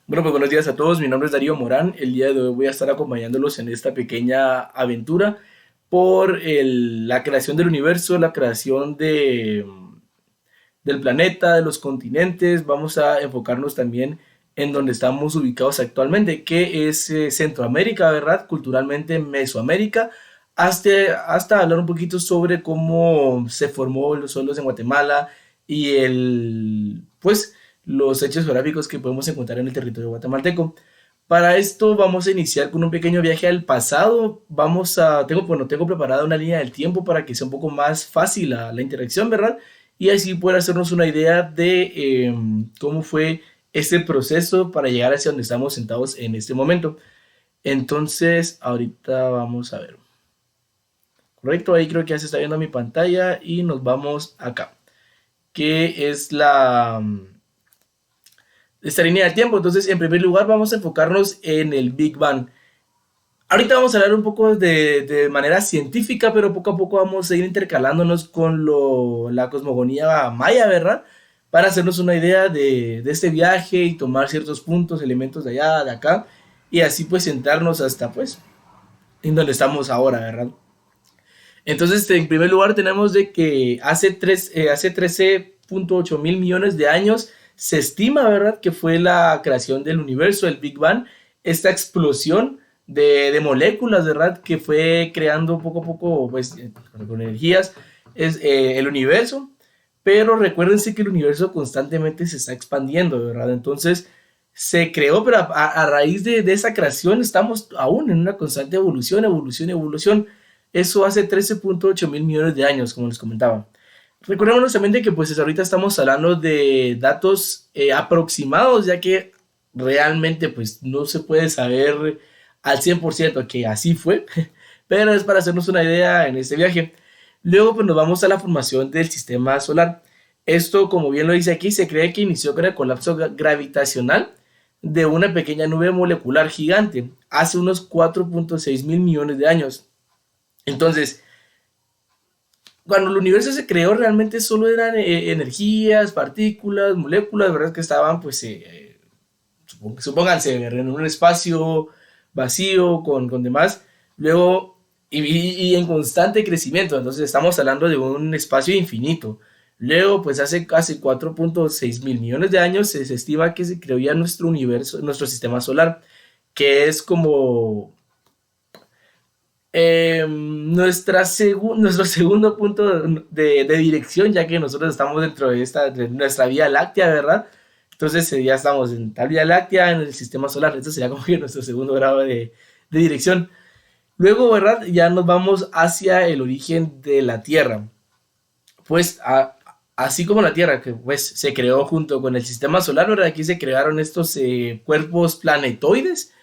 Bueno, pues buenos días a todos. Mi nombre es Darío Morán. El día de hoy voy a estar acompañándolos en esta pequeña aventura por la creación del universo, la creación del planeta, de los continentes. Vamos a enfocarnos también en donde estamos ubicados actualmente, que es Centroamérica, ¿verdad? Culturalmente Mesoamérica, hasta hablar un poquito sobre cómo se formó los suelos en Guatemala y pues, los hechos geográficos que podemos encontrar en el territorio guatemalteco. Para esto vamos a iniciar con un pequeño viaje al pasado. Tengo preparada una línea del tiempo para que sea un poco más fácil la interacción, ¿verdad? Y así poder hacernos una idea de cómo fue este proceso para llegar hacia donde estamos sentados en este momento. Entonces, ahorita vamos a ver. Correcto, ahí creo que ya se está viendo mi pantalla y nos vamos acá, que es esta línea del tiempo. Entonces, en primer lugar, vamos a enfocarnos en el Big Bang. Ahorita vamos a hablar un poco de manera científica, pero poco a poco vamos a ir intercalándonos con la cosmogonía maya, ¿verdad? Para hacernos una idea de este viaje y tomar ciertos puntos, elementos de allá, de acá, y así pues sentarnos hasta pues en donde estamos ahora, ¿verdad? Entonces, en primer lugar tenemos de que hace 13.8 mil millones de años se estima, ¿verdad?, que fue la creación del universo, el Big Bang, esta explosión de moléculas, ¿verdad?, que fue creando poco a poco, pues, con energías, el universo. Pero recuérdense que el universo constantemente se está expandiendo, ¿verdad? Entonces, se creó, pero a raíz de esa creación estamos aún en una constante evolución, evolución, evolución. Eso hace 13.8 mil millones de años, como les comentaba. Recordemos también de que pues ahorita estamos hablando de datos aproximados, ya que realmente pues no se puede saber al 100% que así fue, pero es para hacernos una idea en este viaje. Luego pues nos vamos a la formación del sistema solar. Esto, como bien lo dice aquí, se cree que inició con el colapso gravitacional de una pequeña nube molecular gigante hace unos 4.6 mil millones de años. Entonces, cuando el universo se creó, realmente solo eran energías, partículas, moléculas, ¿verdad? Que estaban, pues, supónganse, en un espacio vacío con demás. Luego, y en constante crecimiento. Entonces, estamos hablando de un espacio infinito. Luego, pues, hace casi 4.6 mil millones de años se estima que se creó ya nuestro universo, nuestro sistema solar, que es como nuestro segundo punto de dirección, ya que nosotros estamos dentro de nuestra Vía Láctea, ¿verdad? Entonces ya estamos en tal Vía Láctea, en el sistema solar. Esto sería como que nuestro segundo grado de dirección. Luego, ¿verdad? Ya nos vamos hacia el origen de la Tierra. Pues así como la Tierra, que pues se creó junto con el sistema solar, ¿verdad? Aquí se crearon estos cuerpos planetoides,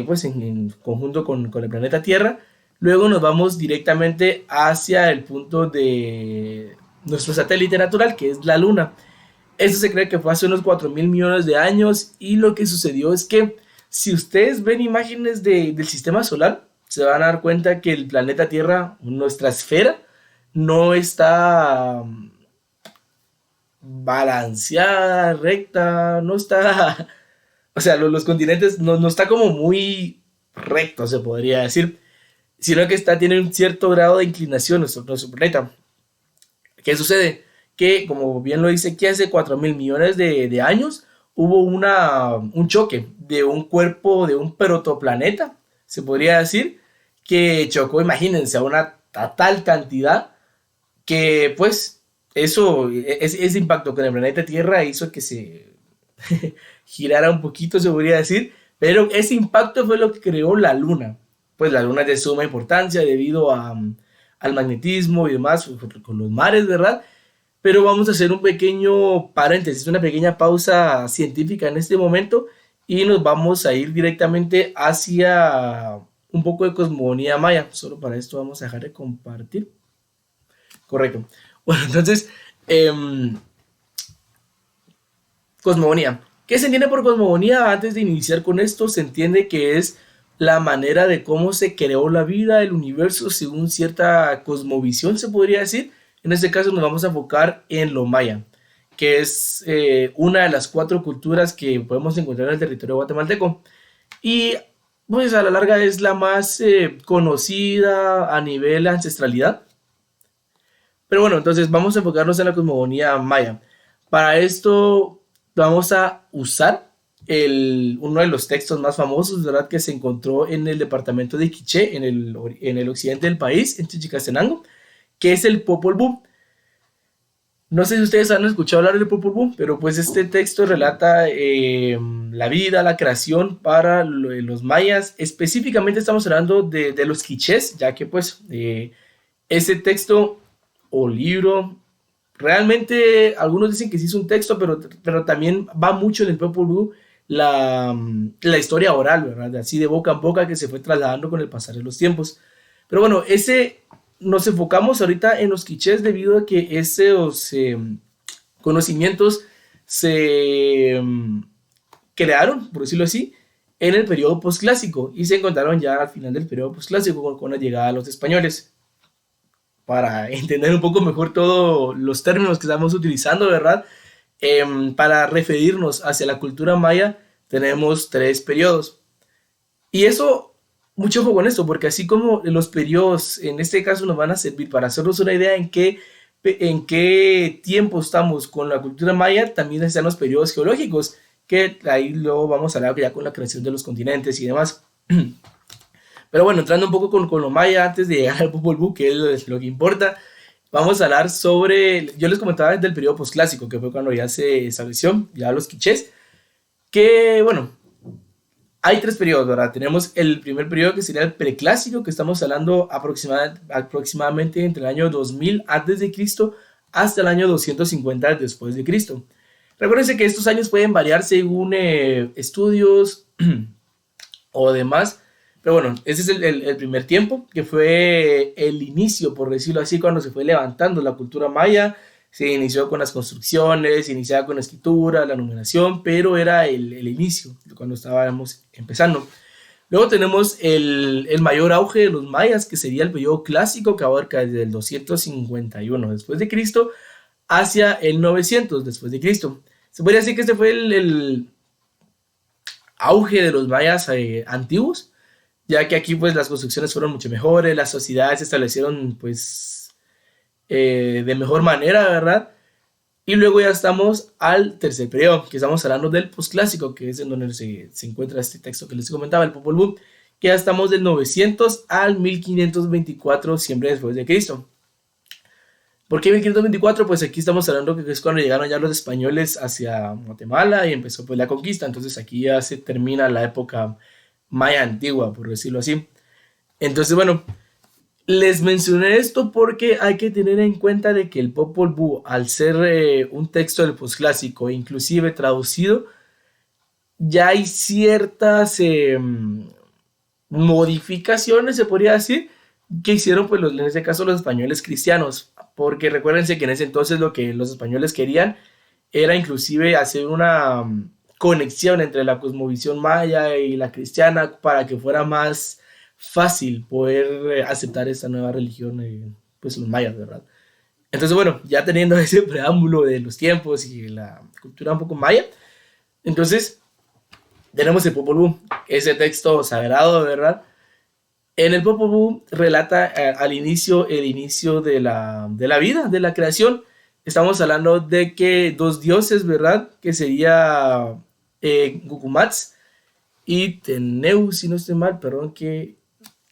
pues en conjunto con el planeta Tierra. Luego nos vamos directamente hacia el punto de nuestro satélite natural, que es la Luna. Esto se cree que fue hace unos 4 mil millones de años, y lo que sucedió es que si ustedes ven imágenes del sistema solar, se van a dar cuenta que el planeta Tierra, nuestra esfera, no está balanceada, recta, no está, o sea, los continentes no está como muy recto, se podría decir, sino que tiene un cierto grado de inclinación nuestro planeta. ¿Qué sucede? Que, como bien lo dice aquí, hace 4 mil millones de años hubo un choque de un cuerpo, de un protoplaneta, se podría decir, que chocó, imagínense, a una tal cantidad que, pues, ese impacto con el planeta Tierra hizo que se girara un poquito, se podría decir, pero ese impacto fue lo que creó la Luna. Pues la Luna es de suma importancia debido al magnetismo y demás, con los mares, ¿verdad? Pero vamos a hacer un pequeño paréntesis, una pequeña pausa científica en este momento, y nos vamos a ir directamente hacia un poco de cosmogonía maya. Solo para esto vamos a dejar de compartir. Correcto. Bueno, entonces, cosmogonía. ¿Qué se entiende por cosmogonía? Antes de iniciar con esto, se entiende que es la manera de cómo se creó la vida, el universo, según cierta cosmovisión, se podría decir. En este caso nos vamos a enfocar en lo maya. que es una de las 4 culturas que podemos encontrar en el territorio guatemalteco. Y pues a la larga es la más conocida a nivel ancestralidad. Pero bueno, entonces vamos a enfocarnos en la cosmogonía maya. Para esto vamos a usar uno de los textos más famosos, ¿verdad? Que se encontró en el departamento de Quiché, en el occidente del país, en Chichicastenango, que es el Popol Vuh. No sé si ustedes han escuchado hablar del Popol Vuh, pero pues este texto relata la vida, la creación para los mayas. Específicamente estamos hablando de los quichés, ya que pues ese texto o libro, realmente algunos dicen que sí es un texto, pero también va mucho en el Popol Vuh la historia oral, ¿verdad? Así de boca en boca que se fue trasladando con el pasar de los tiempos. Pero bueno, nos enfocamos ahorita en los quichés debido a que esos conocimientos se crearon, por decirlo así, en el periodo posclásico y se encontraron ya al final del periodo posclásico con la llegada de los españoles. Para entender un poco mejor todos los términos que estamos utilizando, ¿verdad? Para referirnos hacia la cultura maya tenemos 3 periodos. Y eso, mucho ojo con esto, porque así como los periodos en este caso nos van a servir para hacernos una idea en qué tiempo estamos con la cultura maya, también están los periodos geológicos, que ahí luego vamos a hablar ya con la creación de los continentes y demás. Pero bueno, entrando un poco con lo maya antes de llegar al Popol Vuh, que es lo que importa, vamos a hablar sobre, yo les comentaba desde el periodo posclásico, que fue cuando ya se estableció, ya los quichés, que bueno, hay 3 periodos, ¿verdad? Tenemos el primer periodo que sería el preclásico, que estamos hablando aproximadamente entre el año 2000 antes de Cristo hasta el año 250 después de Cristo. Recuérdense que estos años pueden variar según estudios o demás, pero bueno, ese es el primer tiempo, que fue el inicio, por decirlo así, cuando se fue levantando la cultura maya. Se inició con las construcciones, se iniciaba con la escritura, la numeración, pero era el inicio, cuando estábamos empezando. Luego tenemos el mayor auge de los mayas, que sería el periodo clásico, que abarca desde el 251 después de Cristo hacia el 900 después de Cristo. Se podría decir que este fue el auge de los mayas antiguos, ya que aquí pues las construcciones fueron mucho mejores, las sociedades se establecieron pues de mejor manera, ¿verdad? Y luego ya estamos al tercer periodo, que estamos hablando del posclásico, que es en donde se encuentra este texto que les comentaba, el Popol Vuh, que ya estamos del 900 al 1524 siempre después de Cristo. ¿Por qué 1524? Pues aquí estamos hablando que es cuando llegaron ya los españoles hacia Guatemala y empezó pues la conquista, entonces aquí ya se termina la época maya antigua, por decirlo así. Entonces, bueno, les mencioné esto porque hay que tener en cuenta de que el Popol Vuh, al ser un texto del posclásico, inclusive traducido, ya hay ciertas modificaciones, se podría decir, que hicieron pues en este caso los españoles cristianos, porque recuérdense que en ese entonces lo que los españoles querían era inclusive hacer una conexión entre la cosmovisión maya y la cristiana para que fuera más fácil poder aceptar esta nueva religión, pues los mayas, ¿verdad? Entonces, bueno, ya teniendo ese preámbulo de los tiempos y la cultura un poco maya, entonces tenemos el Popol Vuh, ese texto sagrado, ¿verdad? En el Popol Vuh relata al inicio, el inicio de la vida, de la creación. Estamos hablando de que 2 dioses, ¿verdad? Que sería Gucumatz y Teneu, si no estoy mal, perdón que...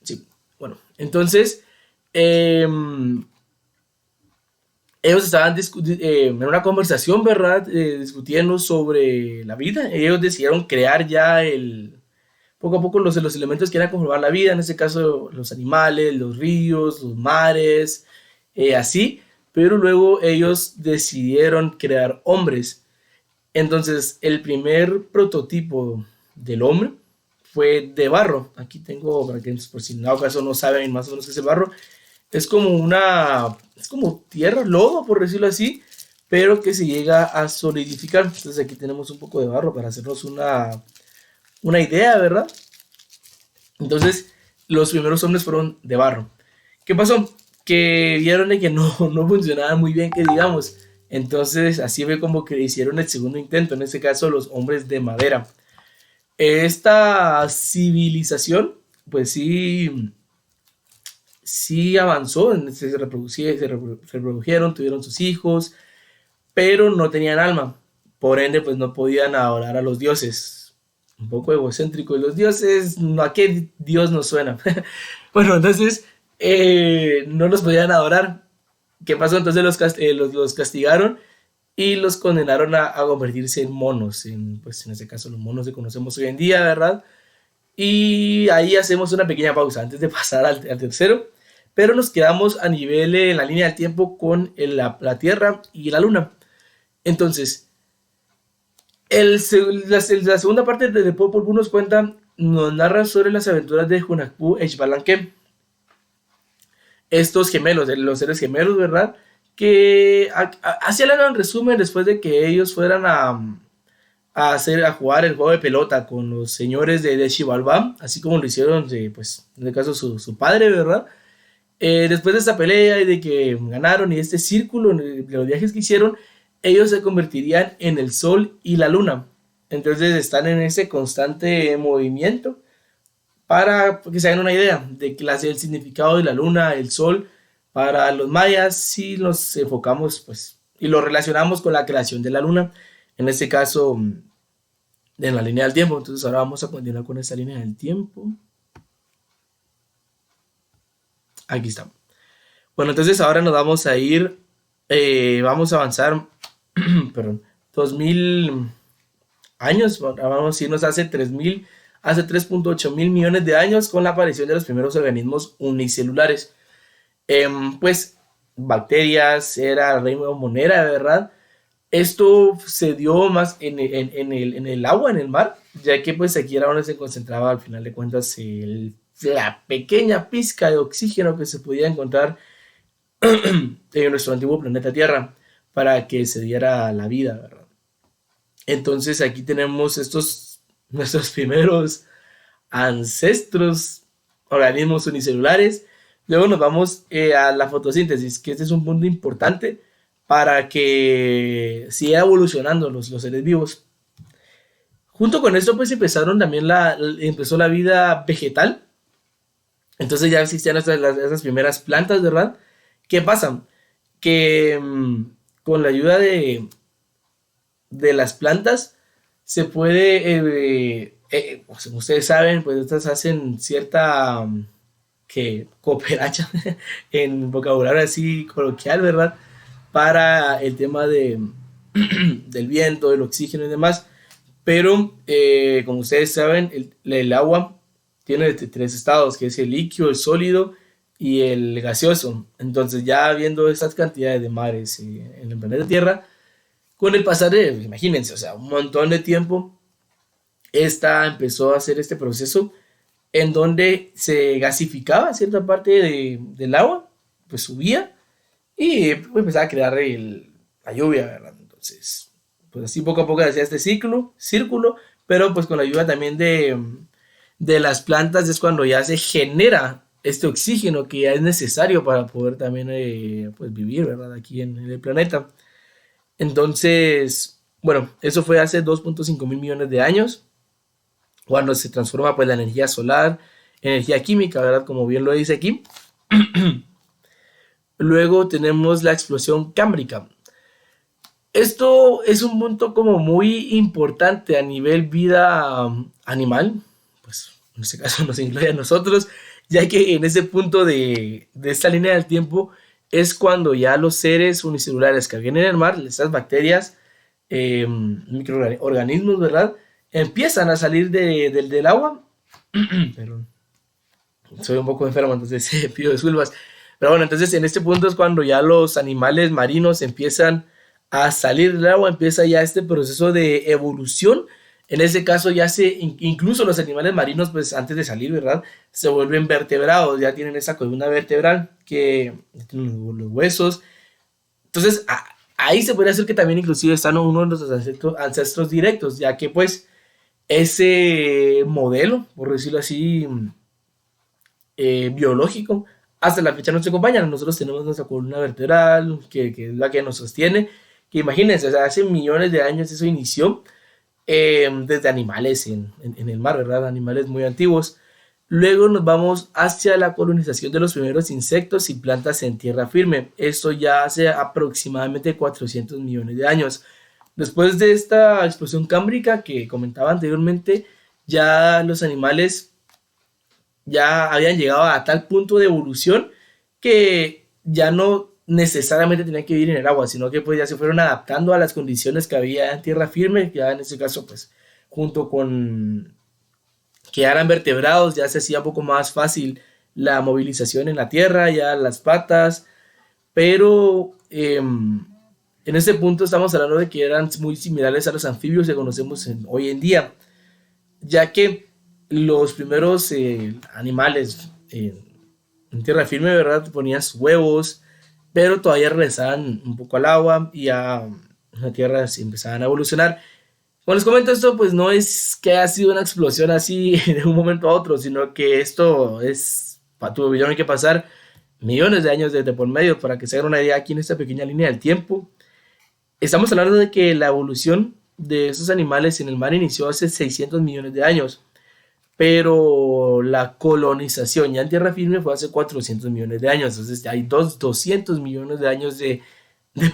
Sí, bueno, entonces ellos estaban en una conversación, ¿verdad? Discutiendo sobre la vida. Ellos decidieron crear ya poco a poco los elementos que iban a conformar la vida, en este caso los animales, los ríos, los mares, así, pero luego ellos decidieron crear hombres. Entonces, el primer prototipo del hombre fue de barro. Aquí tengo, para que por si en dado caso no saben más o menos qué es el barro, es como tierra, lodo, por decirlo así, pero que se llega a solidificar. Entonces aquí tenemos un poco de barro para hacernos una idea, ¿verdad? Entonces, los primeros hombres fueron de barro. ¿Qué pasó? Que vieron de que no funcionaba muy bien, que digamos, Entonces así fue como que hicieron el segundo intento, en este caso los hombres de madera. Esta civilización, pues sí, sí avanzó, se reprodujeron, tuvieron sus hijos, pero no tenían alma. Por ende, pues no podían adorar a los dioses. Un poco egocéntrico de los dioses, no, ¿a qué dios nos suena? Bueno, entonces no los podían adorar. ¿Qué pasó? Entonces los castigaron y los condenaron a convertirse en monos. Pues en este caso los monos que conocemos hoy en día, ¿verdad? Y ahí hacemos una pequeña pausa antes de pasar al tercero. Pero nos quedamos a nivel en la línea del tiempo con la Tierra y la Luna. Entonces, la segunda parte de Popol Vuh nos narra sobre las aventuras de Hunahpu e Xbalanque. Estos gemelos, los seres gemelos, ¿verdad? Que hacían un resumen después de que ellos fueran a jugar el juego de pelota con los señores de Xibalbá, así como lo hicieron, pues, en el caso su padre, ¿verdad? Después de esta pelea y de que ganaron y este círculo de los viajes que hicieron, ellos se convertirían en el Sol y la Luna. Entonces están en ese constante movimiento para que se hagan una idea de el significado de la Luna, el Sol, para los mayas, si nos enfocamos pues y lo relacionamos con la creación de la Luna, en este caso en la línea del tiempo. Entonces ahora vamos a continuar con esta línea del tiempo. Aquí está. Bueno, entonces ahora nos vamos a ir, vamos a avanzar, perdón, 2000 años, vamos a irnos hace 3000, hace 3.8 mil millones de años con la aparición de los primeros organismos unicelulares. Pues bacterias, era reino monera, ¿verdad? Esto se dio más en el agua, en el mar, ya que pues aquí era donde se concentraba al final de cuentas la pequeña pizca de oxígeno que se podía encontrar en nuestro antiguo planeta Tierra para que se diera la vida, ¿verdad? Entonces aquí tenemos nuestros primeros ancestros, organismos unicelulares. Luego nos vamos a la fotosíntesis, que este es un punto importante para que siga evolucionando los seres vivos. Junto con esto, pues empezó la vida vegetal. Entonces ya existían esas primeras plantas, ¿verdad? ¿Qué pasa? Que con la ayuda de las plantas se puede, pues, como ustedes saben, pues estas hacen cierta que cooperacha en vocabulario así coloquial, ¿verdad? Para el tema del viento, del oxígeno y demás. Pero, como ustedes saben, el agua tiene tres estados, que es el líquido, el sólido y el gaseoso. Entonces, ya viendo estas cantidades de mares en el planeta Tierra, con el pasar imagínense, o sea, un montón de tiempo, esta empezó a hacer este proceso en donde se gasificaba cierta parte del agua, pues subía y pues, empezaba a crear la lluvia, ¿verdad? Entonces, pues así poco a poco hacía este círculo, pero pues con la ayuda también de las plantas es cuando ya se genera este oxígeno que ya es necesario para poder también pues vivir, ¿verdad? Aquí en el planeta. Entonces, bueno, eso fue hace 2.5 mil millones de años, cuando se transforma pues la energía solar, energía química, ¿verdad? Como bien lo dice aquí. Luego tenemos la explosión cámbrica. Esto es un punto como muy importante a nivel vida animal, pues en este caso nos incluye a nosotros, ya que en ese punto de esta línea del tiempo es cuando ya los seres unicelulares que vienen en el mar, estas bacterias, microorganismos, ¿verdad? Empiezan a salir del agua. Perdón, soy un poco enfermo, entonces pido disculpas. Pero bueno, entonces en este punto es cuando ya los animales marinos empiezan a salir del agua, empieza ya este proceso de evolución. En ese caso ya incluso los animales marinos, pues antes de salir, ¿verdad? Se vuelven vertebrados, ya tienen esa columna vertebral que tienen los huesos. Entonces ahí se puede hacer que también inclusive están uno de nuestros ancestros directos, ya que pues ese modelo, por decirlo así, biológico, hasta la fecha nos acompaña. Nosotros tenemos nuestra columna vertebral, que es la que nos sostiene, Que imagínense, o sea, hace millones de años eso inició desde animales en el mar, ¿verdad? Animales muy antiguos. Luego nos vamos hacia la colonización de los primeros insectos y plantas en tierra firme. Esto ya hace aproximadamente 400 millones de años. Después de esta explosión cámbrica que comentaba anteriormente, ya los animales ya habían llegado a tal punto de evolución que ya no necesariamente tenían que vivir en el agua, sino que pues ya se fueron adaptando a las condiciones que había en tierra firme, ya en este caso pues junto con que eran vertebrados ya se hacía un poco más fácil la movilización en la tierra, ya las patas, pero en este punto estamos hablando de que eran muy similares a los anfibios que conocemos hoy en día, ya que los primeros animales en tierra firme, ¿verdad? Ponían sus huevos, pero todavía regresaban un poco al agua y a la tierra se empezaban a evolucionar. Como les comento, esto pues no es que haya sido una explosión así de un momento a otro, sino que esto tuvieron que pasar millones de años desde por medio para que se hagan una idea aquí en esta pequeña línea del tiempo. Estamos hablando de que la evolución de esos animales en el mar inició hace 600 millones de años, pero la colonización ya en tierra firme fue hace 400 millones de años, entonces ya hay 200 millones de años de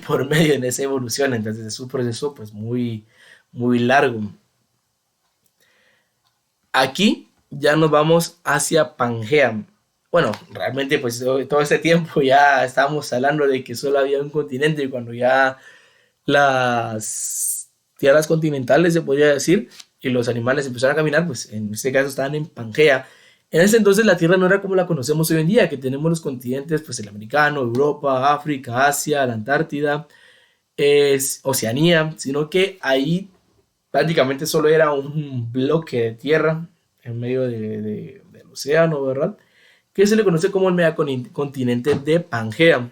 por medio en esa evolución, entonces es un proceso pues muy largo. Aquí ya nos vamos hacia Pangea. Bueno, realmente pues todo este tiempo ya estábamos hablando de que solo había un continente y cuando ya las tierras continentales, se podría decir, y los animales empezaron a caminar, pues en este caso estaban en Pangea. En ese entonces la Tierra no era como la conocemos hoy en día, que tenemos los continentes, pues el americano, Europa, África, Asia, la Antártida, es Oceanía, sino que ahí prácticamente solo era un bloque de tierra en medio del océano, ¿verdad? Que se le conoce como el megacontinente de Pangea.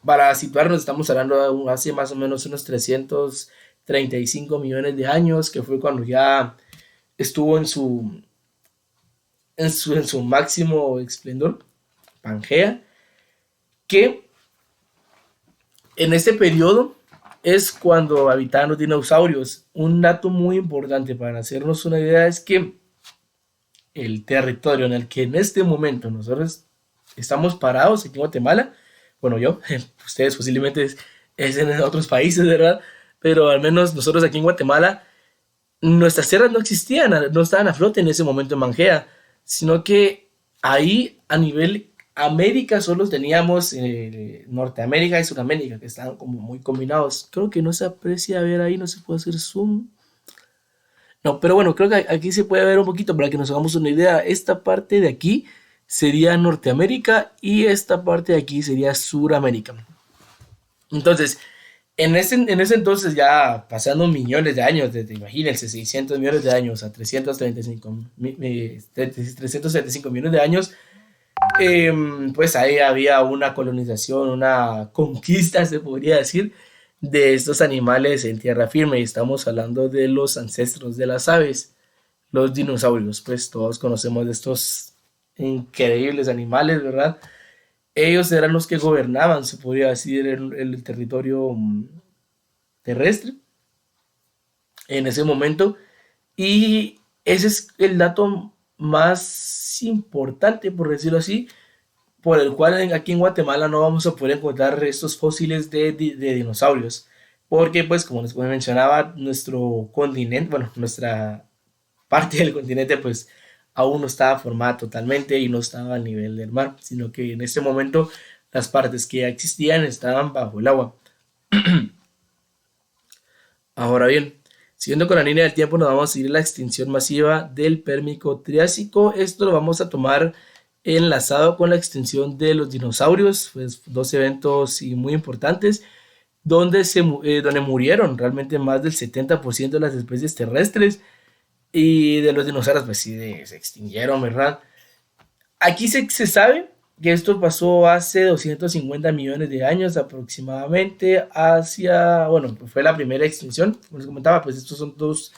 Para situarnos, estamos hablando de hace más o menos unos 335 millones de años, que fue cuando ya estuvo en su máximo esplendor, Pangea, que en este periodo es cuando habitaban los dinosaurios. Un dato muy importante para hacernos una idea es que el territorio en el que en este momento nosotros estamos parados aquí en Guatemala, bueno, yo, ustedes posiblemente es en otros países, ¿verdad? Pero al menos nosotros aquí en Guatemala, nuestras tierras no existían, no estaban a flote en ese momento en Mangea, sino que ahí a nivel América solo teníamos Norteamérica y Sudamérica, que estaban como muy combinados. Creo que no se aprecia ver ahí, no se puede hacer zoom. No, pero bueno, creo que aquí se puede ver un poquito para que nos hagamos una idea. Esta parte de aquí sería Norteamérica y esta parte de aquí sería Suramérica. Entonces, en ese entonces, ya pasando millones de años, desde, imagínense, 600 millones de años a 335 millones de años, pues ahí había una colonización, una conquista, se podría decir, de estos animales en tierra firme. Y estamos hablando de los ancestros de las aves, los dinosaurios, pues todos conocemos de estos increíbles animales, ¿verdad? Ellos eran los que gobernaban, se podría decir, el territorio terrestre en ese momento. Y ese es el dato más importante, por decirlo así, por el cual aquí en Guatemala no vamos a poder encontrar restos fósiles de dinosaurios. Porque, pues, como les mencionaba, nuestro continente, bueno, nuestra parte del continente, pues, aún no estaba formada totalmente y no estaba al nivel del mar, sino que en este momento las partes que ya existían estaban bajo el agua. Ahora bien, siguiendo con la línea del tiempo, nos vamos a ir a la extinción masiva del Pérmico Triásico. Esto lo vamos a tomar enlazado con la extinción de los dinosaurios, pues dos eventos muy importantes, donde murieron realmente más del 70% de las especies terrestres y de los dinosaurios, pues sí, se extinguieron, ¿verdad? Aquí se sabe que esto pasó hace 250 millones de años aproximadamente hacia, bueno, fue la primera extinción, como les comentaba, pues estos son dos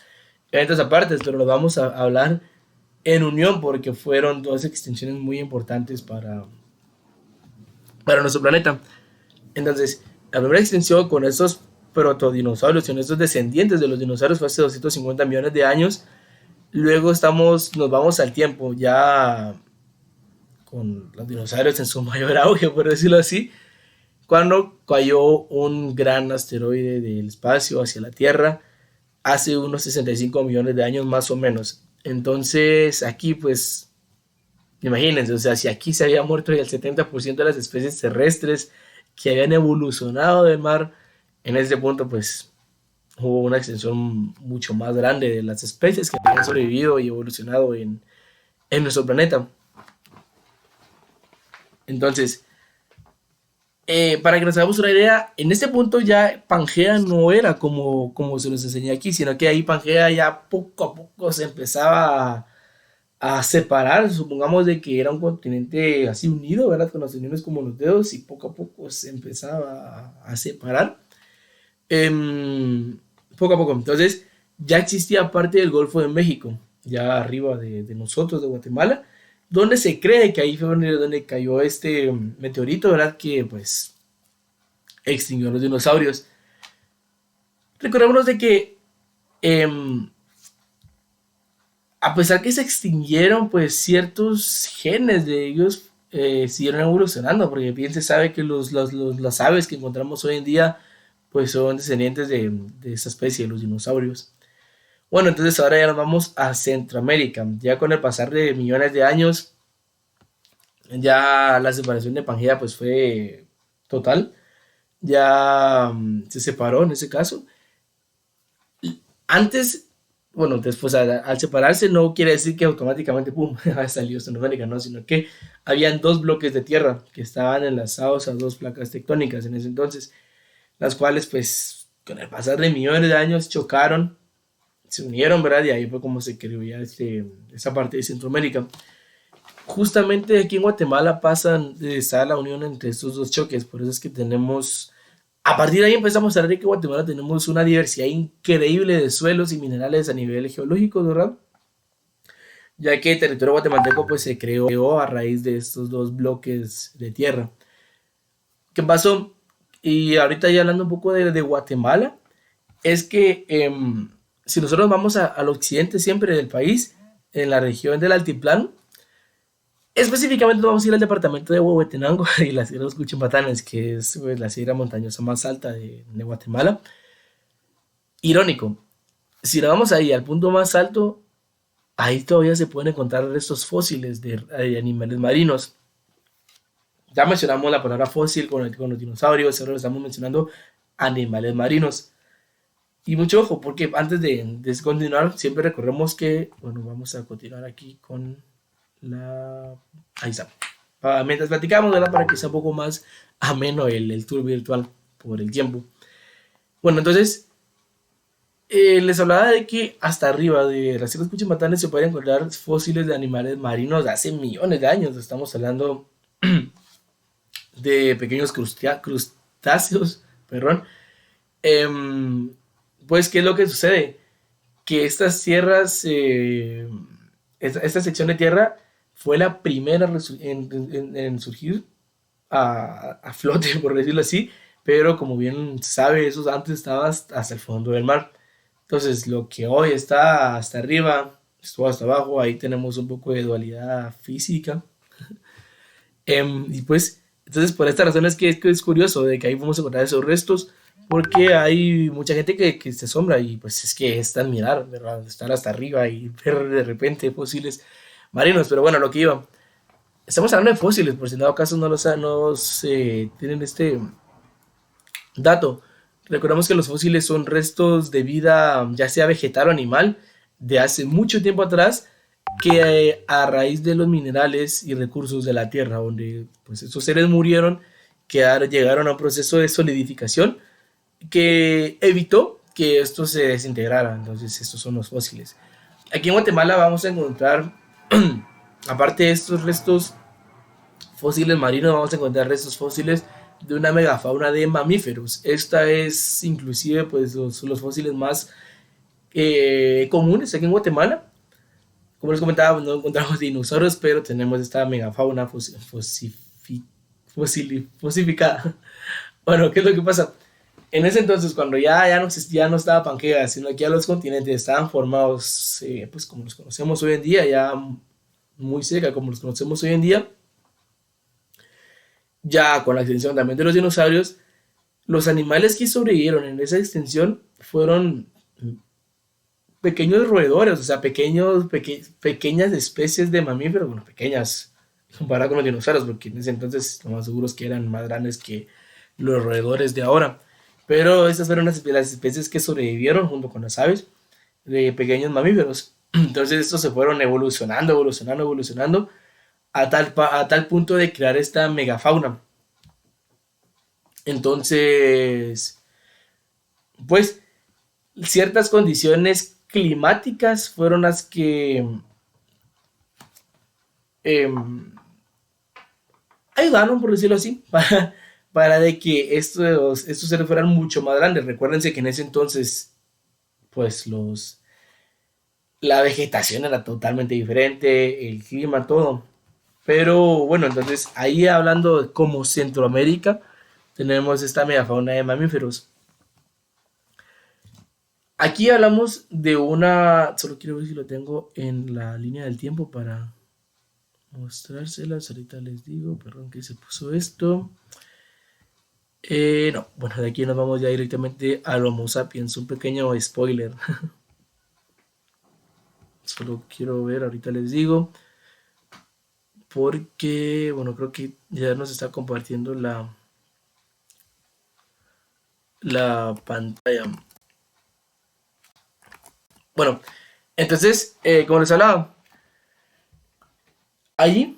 eventos aparte, pero los vamos a hablar en unión porque fueron dos extinciones muy importantes para nuestro planeta. Entonces, La primera extinción con estos protodinosaurios, con estos descendientes de los dinosaurios, fue hace 250 millones de años. Luego nos vamos al tiempo, ya con los dinosaurios en su mayor auge, por decirlo así, cuando cayó un gran asteroide del espacio hacia la Tierra hace unos 65 millones de años más o menos. Entonces aquí pues, imagínense, o sea, si aquí se había muerto ya el 70% de las especies terrestres que habían evolucionado del mar, en este punto pues hubo una extensión mucho más grande de las especies que habían sobrevivido y evolucionado en nuestro planeta. Entonces, para que nos hagamos una idea, en este punto ya Pangea no era como se nos enseña aquí, sino que ahí Pangea ya poco a poco se empezaba a separar, supongamos de que era un continente así unido, ¿verdad? Con las uniones como los dedos y poco a poco se empezaba a separar. Em, Poco a poco. Entonces, ya existía parte del Golfo de México, ya arriba de nosotros, de Guatemala, donde se cree que ahí fue donde cayó este meteorito, ¿verdad? Que pues extinguió los dinosaurios. Recordémonos de que a pesar que se extinguieron, pues ciertos genes de ellos siguieron evolucionando, porque bien se sabe que las aves que encontramos hoy en día, pues son descendientes de esa especie, de los dinosaurios. Bueno, entonces ahora ya nos vamos a Centroamérica. Ya con el pasar de millones de años, ya la separación de Pangea pues fue total. Ya se separó en ese caso. Antes, bueno, después al separarse no quiere decir que automáticamente, pum, salió Centroamérica, no, sino que habían dos bloques de tierra que estaban enlazados a dos placas tectónicas en ese entonces, las cuales pues con el pasar de millones de años chocaron, se unieron, ¿verdad? Y ahí fue como se creó ya esa parte de Centroamérica. Justamente aquí en Guatemala está la unión entre estos dos choques, por eso es que tenemos, a partir de ahí empezamos a ver que en Guatemala tenemos una diversidad increíble de suelos y minerales a nivel geológico, ¿verdad? Ya que el territorio guatemalteco pues se creó a raíz de estos dos bloques de tierra. ¿Qué pasó? Y ahorita ya hablando un poco de Guatemala, es que si nosotros vamos al occidente siempre del país, en la región del altiplano, específicamente vamos a ir al departamento de Huehuetenango y la Sierra de los Cuchimatanes, que es pues, la sierra montañosa más alta de Guatemala. Irónico, si nos vamos ahí al punto más alto, ahí todavía se pueden encontrar restos fósiles de animales marinos. Ya mencionamos la palabra fósil con los dinosaurios, ahora estamos mencionando animales marinos. Y mucho ojo, porque antes de continuar, siempre recordemos que, bueno, vamos a continuar aquí con la... Ahí está. Mientras platicamos, ¿verdad? Para que sea un poco más ameno el tour virtual por el tiempo. Bueno, entonces, les hablaba de que hasta arriba de las Islas Cuchimatanes se pueden encontrar fósiles de animales marinos de hace millones de años. Estamos hablando de pequeños crustáceos, perdón. Pues, ¿qué es lo que sucede? Que estas tierras, esta sección de tierra fue la primera en surgir a flote, por decirlo así, pero como bien sabe, eso antes estaba hasta el fondo del mar. Entonces, lo que hoy está hasta arriba, estuvo hasta abajo, ahí tenemos un poco de dualidad física. Y pues, entonces por esta razón es curioso de que ahí vamos a encontrar esos restos, porque hay mucha gente que se asombra y pues es que es tan mirar, ¿verdad? Estar hasta arriba y ver de repente fósiles marinos, pero bueno, lo que iba. Estamos hablando de fósiles, por si en dado caso no tienen este dato. Recordemos que los fósiles son restos de vida, ya sea vegetal o animal, de hace mucho tiempo atrás, que a raíz de los minerales y recursos de la Tierra, donde pues estos seres murieron, llegaron a un proceso de solidificación que evitó que esto se desintegrara. Entonces estos son los fósiles. Aquí en Guatemala vamos a encontrar, aparte de estos restos fósiles marinos, vamos a encontrar restos fósiles de una megafauna de mamíferos. Esta es inclusive pues los fósiles más comunes aquí en Guatemala. Como les comentaba, no encontramos dinosaurios, pero tenemos esta megafauna fosificada. Bueno, ¿qué es lo que pasa? En ese entonces, cuando ya no existía, no estaba Pangea, sino que ya los continentes estaban formados, pues como los conocemos hoy en día, ya muy cerca como los conocemos hoy en día, ya con la extinción también de los dinosaurios, los animales que sobrevivieron en esa extinción fueron pequeños roedores, o sea, pequeñas especies de mamíferos, bueno, pequeñas comparadas con los dinosaurios, porque en ese entonces lo más seguro es que eran más grandes que los roedores de ahora. Pero estas fueron las especies que sobrevivieron junto con las aves de pequeños mamíferos. Entonces estos se fueron evolucionando, evolucionando, evolucionando a tal punto de crear esta megafauna. Entonces, pues ciertas condiciones climáticas fueron las que eh, ayudaron, por decirlo así, para de que estos seres fueran mucho más grandes. Recuérdense que en ese entonces, pues la vegetación era totalmente diferente, el clima, todo. Pero bueno, entonces ahí hablando como Centroamérica, tenemos esta megafauna de mamíferos. Aquí hablamos de una, solo quiero ver si lo tengo en la línea del tiempo para mostrárselas. Ahorita les digo, perdón que se puso esto. No, bueno, de aquí nos vamos ya directamente al Homo sapiens, un pequeño spoiler. Solo quiero ver, ahorita les digo, porque, bueno, creo que ya nos está compartiendo la pantalla. Bueno, entonces, como les hablaba, allí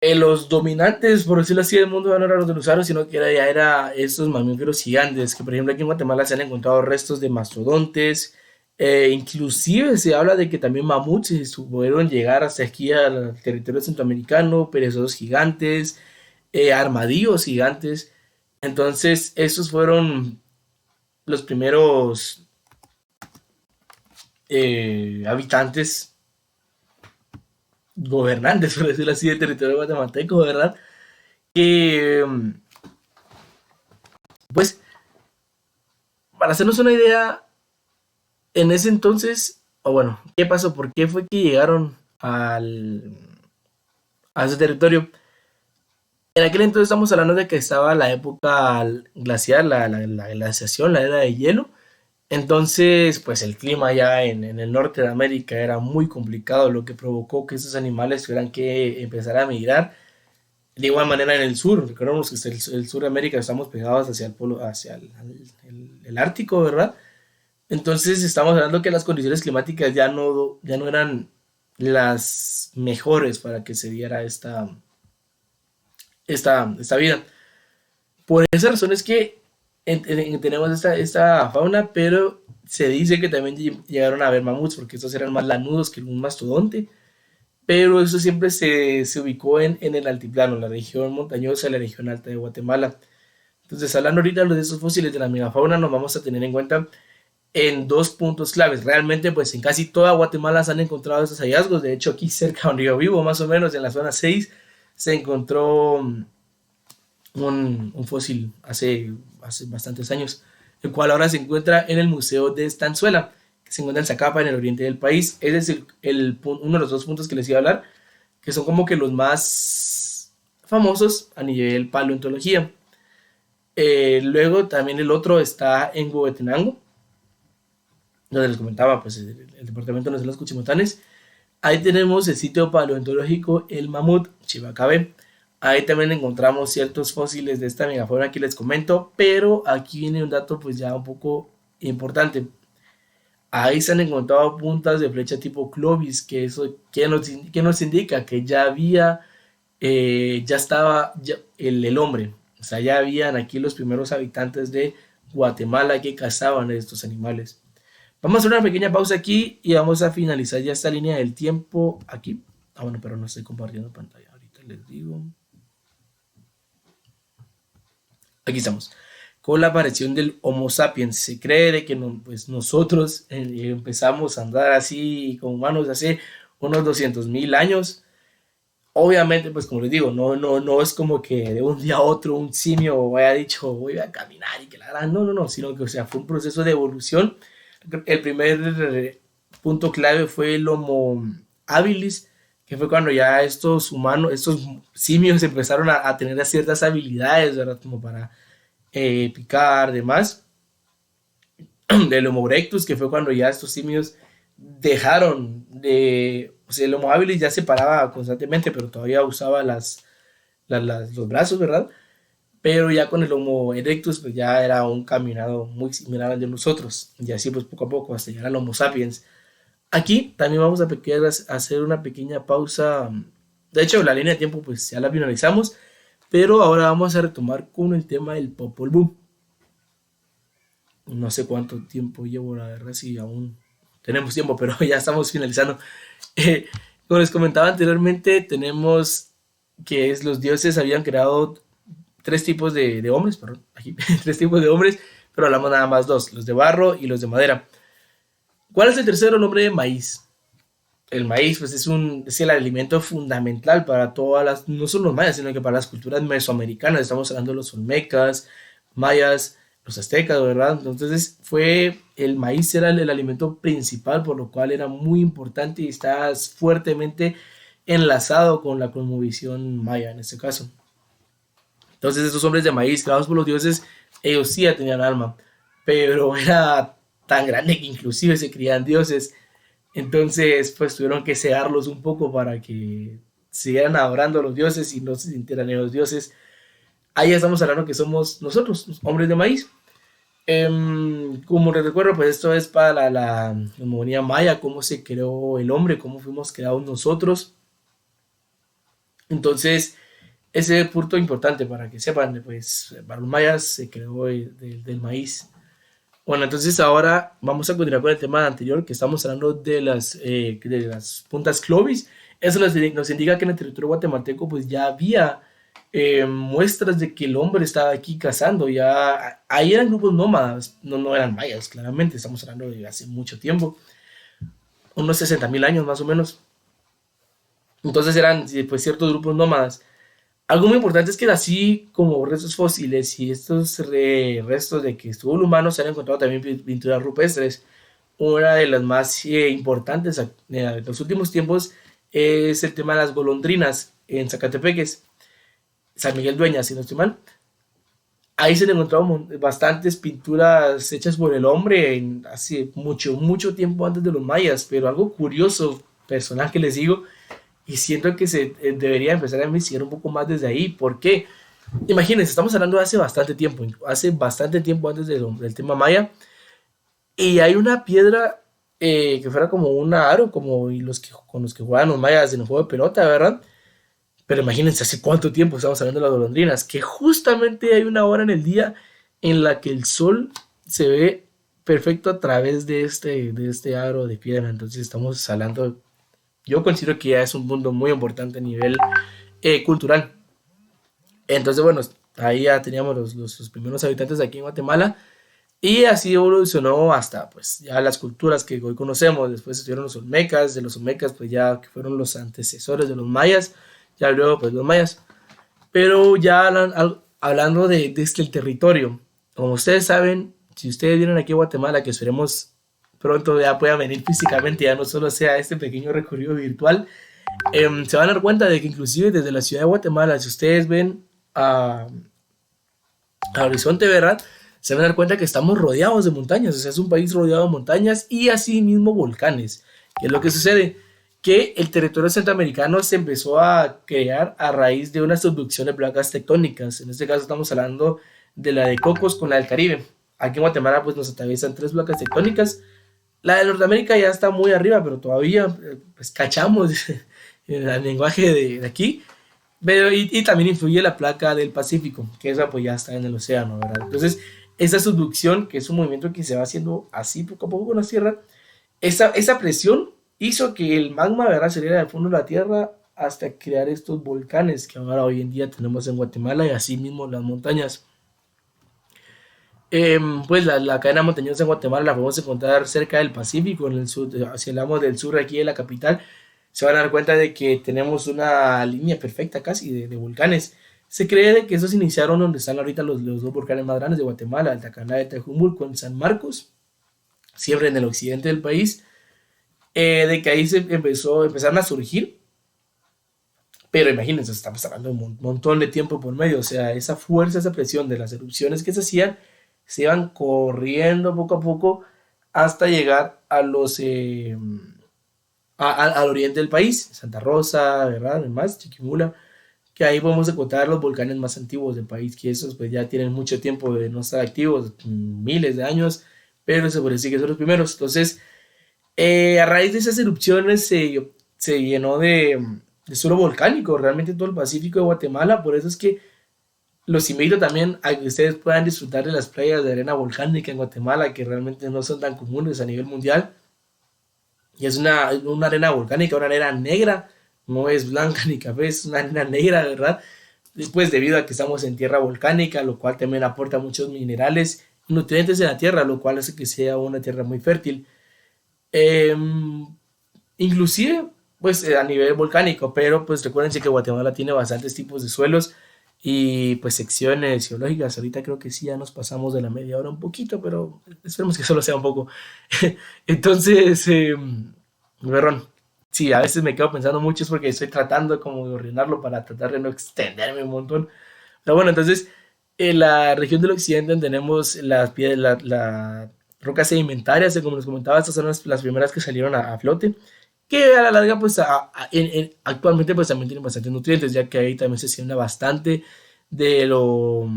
los dominantes, por decirlo así, del mundo no eran los dinosaurios, sino que ya era estos mamíferos gigantes, que por ejemplo aquí en Guatemala se han encontrado restos de mastodontes, inclusive se habla de que también mamuts pudieron llegar hasta aquí al territorio centroamericano, perezosos gigantes, armadillos gigantes. Entonces, esos fueron los primeros habitantes gobernantes, por decirlo así, del territorio guatemalteco, ¿verdad? Que, pues, para hacernos una idea, en ese entonces, o bueno, ¿qué pasó? ¿Por qué fue que llegaron a ese territorio? En aquel entonces estamos hablando de que estaba la época glacial, la glaciación, la era de hielo. Entonces, pues el clima ya en el norte de América era muy complicado, lo que provocó que esos animales tuvieran que empezar a migrar. De igual manera en el sur, recordemos que el sur de América estamos pegados hacia el polo, hacia el Ártico, ¿verdad? Entonces estamos hablando que las condiciones climáticas ya no eran las mejores para que se diera esta vida. Por esa razón es que tenemos esta fauna, pero se dice que también llegaron a haber mamuts, porque estos eran más lanudos que un mastodonte, pero eso siempre se ubicó en el altiplano, la región montañosa, la región alta de Guatemala. Entonces, hablando ahorita de esos fósiles de la megafauna, nos vamos a tener en cuenta en dos puntos claves. Realmente, pues en casi toda Guatemala se han encontrado estos hallazgos. De hecho, aquí cerca donde yo vivo, más o menos en la zona 6 se encontró un fósil hace bastantes años, el cual ahora se encuentra en el Museo de Estanzuela, que se encuentra en Zacapa, en el oriente del país. Ese es uno de los dos puntos que les iba a hablar, que son como que los más famosos a nivel paleontología. Luego también el otro está en Huehuetenango, donde les comentaba, pues el departamento de los Cuchimotanes. Ahí tenemos el sitio paleontológico El Mamut, Chivacabe. Ahí también encontramos ciertos fósiles de esta megafauna que les comento, pero aquí viene un dato pues ya un poco importante. Ahí se han encontrado puntas de flecha tipo Clovis, que eso que nos indica que ya había, ya estaba el hombre, o sea, ya habían aquí los primeros habitantes de Guatemala que cazaban estos animales. Vamos a hacer una pequeña pausa aquí y vamos a finalizar ya esta línea del tiempo aquí. Ah, bueno, pero no estoy compartiendo pantalla. Ahorita les digo. Aquí estamos. Con la aparición del Homo sapiens, se cree de que no, pues nosotros empezamos a andar así como humanos hace unos 200.000 años. Obviamente, pues como les digo, no es como que de un día a otro un simio haya dicho voy a caminar y que la gran, no, sino que, o sea, fue un proceso de evolución. El primer punto clave fue el Homo habilis, que fue cuando ya estos humanos, estos simios empezaron a tener ciertas habilidades, ¿verdad? Como para picar, demás. Del Homo erectus, que fue cuando ya estos simios dejaron de, o sea, el Homo habilis ya se paraba constantemente, pero todavía usaba los brazos, ¿verdad? Pero ya con el Homo erectus, pues ya era un caminado muy similar al de nosotros, y así pues poco a poco hasta llegar al Homo sapiens. Aquí también vamos a hacer una pequeña pausa. De hecho, la línea de tiempo pues ya la finalizamos, pero ahora vamos a retomar con el tema del Popol Vuh. No sé cuánto tiempo llevo, la verdad, si aún tenemos tiempo, pero ya estamos finalizando. Eh, Como les comentaba anteriormente, tenemos que es los dioses habían creado tres tipos de hombres, perdón, aquí, tres tipos de hombres, pero hablamos nada más dos, los de barro y los de madera. ¿Cuál es el tercero? El nombre de maíz. El maíz pues es el alimento fundamental para todas las, no solo los mayas, sino que para las culturas mesoamericanas. Estamos hablando de los olmecas, mayas, los aztecas, ¿verdad? Entonces fue, el maíz era el alimento principal, por lo cual era muy importante y está fuertemente enlazado con la cosmovisión maya en este caso. Entonces estos hombres de maíz creados por los dioses, ellos sí ya tenían alma, pero era tan grande que inclusive se creían dioses. Entonces, pues tuvieron que cegarlos un poco para que siguieran adorando a los dioses y no se sintieran ellos dioses. Ahí estamos hablando que somos nosotros, los hombres de maíz. Como les recuerdo, pues esto es para la cosmogonía maya, cómo se creó el hombre, cómo fuimos creados nosotros. Entonces, ese punto importante para que sepan, pues para los mayas se creó del maíz. Bueno, entonces ahora vamos a continuar con el tema anterior, que estamos hablando de las puntas Clovis. Eso nos indica que en el territorio guatemalteco pues ya había muestras de que el hombre estaba aquí cazando. Ya, ahí eran grupos nómadas, no eran mayas, claramente. Estamos hablando de hace mucho tiempo, unos 60.000 años más o menos. Entonces eran sí, pues ciertos grupos nómadas. Algo muy importante es que así como restos fósiles y estos restos de que estuvo el humano, se han encontrado también pinturas rupestres. Una de las más importantes de los últimos tiempos es el tema de las golondrinas en Zacatepeques, San Miguel Dueñas, si no estoy mal. Ahí se han encontrado bastantes pinturas hechas por el hombre hace mucho tiempo antes de los mayas, pero algo curioso, personal que les digo, y siento que se debería empezar a investigar un poco más desde ahí. ¿Por qué? Imagínense, estamos hablando de hace bastante tiempo antes del tema maya, y hay una piedra que fuera como un aro, como con los que jugaban los mayas en el juego de pelota, ¿verdad? Pero imagínense hace cuánto tiempo estamos hablando de las golondrinas, que justamente hay una hora en el día en la que el sol se ve perfecto a través de este aro de piedra. Entonces estamos hablando, yo considero que ya es un mundo muy importante a nivel cultural. Entonces, bueno, ahí ya teníamos los primeros habitantes de aquí en Guatemala y así evolucionó hasta pues ya las culturas que hoy conocemos. Después estuvieron los olmecas, de los olmecas pues ya que fueron los antecesores de los mayas, ya luego pues los mayas. Pero ya hablando de este el territorio, como ustedes saben, si ustedes vienen aquí a Guatemala, que esperemos pronto ya puedan venir físicamente, ya no solo sea este pequeño recorrido virtual, se van a dar cuenta de que inclusive desde la ciudad de Guatemala, si ustedes ven a Horizonte, ¿verdad? Se van a dar cuenta que estamos rodeados de montañas, o sea, es un país rodeado de montañas y así mismo volcanes. ¿Qué es lo que sucede? Que el territorio centroamericano se empezó a crear a raíz de una subducción de placas tectónicas. En este caso estamos hablando de la de Cocos con la del Caribe. Aquí en Guatemala pues nos atraviesan tres placas tectónicas. La de Norteamérica ya está muy arriba, pero todavía pues cachamos el lenguaje de aquí. Pero, y también influye la placa del Pacífico, que esa pues ya está en el océano, ¿verdad? Entonces, esa subducción, que es un movimiento que se va haciendo así poco a poco con la Tierra, esa presión hizo que el magma, ¿verdad?, saliera del fondo de la Tierra hasta crear estos volcanes que ahora hoy en día tenemos en Guatemala y así mismo las montañas. Pues la cadena montañosa en Guatemala la podemos encontrar cerca del Pacífico, en el sur, si hablamos del sur aquí de la capital, se van a dar cuenta de que tenemos una línea perfecta casi de volcanes. Se cree de que esos iniciaron donde están ahorita los dos volcanes más grandes de Guatemala, el Tacaná y el Tajumul, con San Marcos, siempre en el occidente del país, de que ahí empezaron a surgir, pero imagínense, estamos hablando de un montón de tiempo por medio, o sea, esa fuerza, esa presión de las erupciones que se hacían, se iban corriendo poco a poco hasta llegar al oriente del país, Santa Rosa, ¿verdad? Además, Chiquimula, que ahí podemos encontrar los volcanes más antiguos del país, que esos pues ya tienen mucho tiempo de no estar activos, miles de años, pero se puede decir que son los primeros. Entonces, a raíz de esas erupciones se llenó de suelo volcánico, realmente todo el Pacífico de Guatemala, por eso es que los invito también a que ustedes puedan disfrutar de las playas de arena volcánica en Guatemala, que realmente no son tan comunes a nivel mundial. Y es una arena volcánica, una arena negra, no es blanca ni café, es una arena negra, ¿verdad? Después, debido a que estamos en tierra volcánica, lo cual también aporta muchos minerales y nutrientes en la tierra, lo cual hace que sea una tierra muy fértil. Eh, Inclusive, pues a nivel volcánico, pero pues recuérdense que Guatemala tiene bastantes tipos de suelos y pues secciones geológicas. Ahorita creo que sí, ya nos pasamos de la media hora un poquito, pero esperemos que solo sea un poco. Entonces, Berrón, sí, a veces me quedo pensando mucho es porque estoy tratando como de ordenarlo para tratar de no extenderme un montón. Pero bueno, entonces, en la región del occidente tenemos las piedras, la rocas sedimentarias, como les comentaba, estas son las primeras que salieron a flote, que a la larga, pues actualmente pues también tienen bastantes nutrientes, ya que ahí también se siembra bastante de, lo,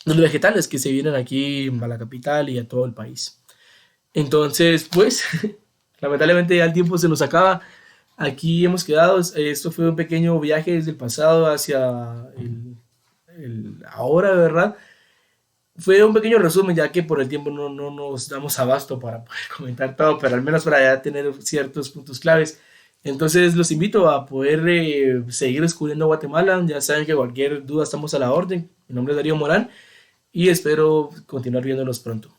de los vegetales que se vienen aquí a la capital y a todo el país. Entonces, pues, lamentablemente ya el tiempo se nos acaba. Aquí hemos quedado. Esto fue un pequeño viaje desde el pasado hacia el ahora, ¿verdad? Fue un pequeño resumen, ya que por el tiempo no nos damos abasto para poder comentar todo, pero al menos para ya tener ciertos puntos claves. Entonces los invito a poder seguir descubriendo Guatemala. Ya saben que cualquier duda estamos a la orden. Mi nombre es Darío Morán y espero continuar viéndolos pronto.